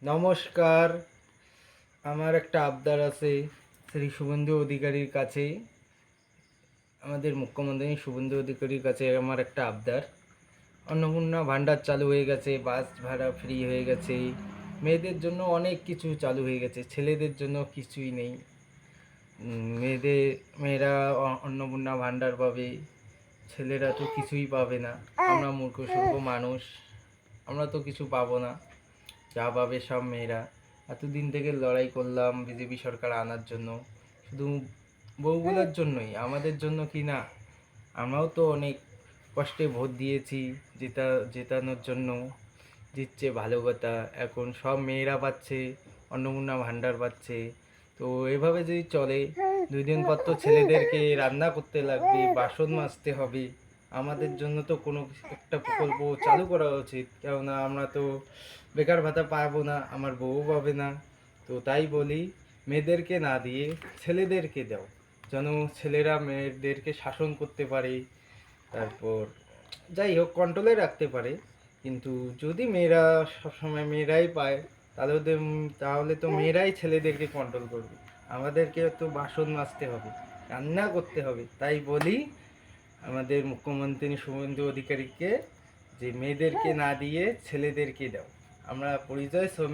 নমস্কার। আমার একটা আবদার আছে শ্রী শুভেন্দু অধিকারীর কাছে। আমাদের মুখ্যমন্ত্রী শুভেন্দু অধিকারীর কাছে আমার একটা আবদার। অন্নপূর্ণা ভাণ্ডার চালু হয়ে গেছে, বাস ভাড়া ফ্রি হয়ে গেছে, মেয়েদের জন্য অনেক কিছু চালু হয়ে গেছে, ছেলেদের জন্য কিছুই নেই। মেয়েরা অন্নপূর্ণা ভাণ্ডার পাবে, ছেলেরা তো কিছুই পাবে না। আমরা মূর্খ সূর্খ মানুষ, আমরা তো কিছু পাবো না, যা পাবে সব মেয়েরা। এতদিন থেকে লড়াই করলাম বিজেপি সরকার আনার জন্য, শুধু বউগুলোর জন্যই, আমাদের জন্য কি না? আমরাও তো অনেক কষ্টে ভোট দিয়েছি জেতানোর জন্য। জিতছে ভালো কথা, এখন সব মেয়েরা পাচ্ছে, অন্নপূর্ণা ভাণ্ডার পাচ্ছে। তো এভাবে যদি চলে, 2 দিন পর তো ছেলেদেরকে রান্না করতে লাগবে, বাসন মাজতে হবে। আমাদের জন্য তো কোনো একটা প্রকল্প চালু করা উচিত, কেননা আমরা তো বেকার ভাতা পাবো না, আমার বউ পাবে না। তো তাই বলি, মেয়েদেরকে না দিয়ে ছেলেদেরকে দাও, যেন ছেলেরা মেয়েদেরকে শাসন করতে পারে। তারপর যাই হোক, কন্ট্রোলে রাখতে পারে। কিন্তু যদি মেয়েরা সবসময় মেয়েরাই পায়, তাহলে তো মেয়েরাই ছেলেদেরকে কন্ট্রোল করবে। আমাদেরকে তো বাসন মাজতে হবে, রান্না করতে হবে। তাই বলি আমাদের মুখ্যমন্ত্রী শুভেন্দু অধিকারীকে, যে মেয়েদেরকে না দিয়ে ছেলেদেরকে দাও। আমরা পরিযায়ী শ্রমিক।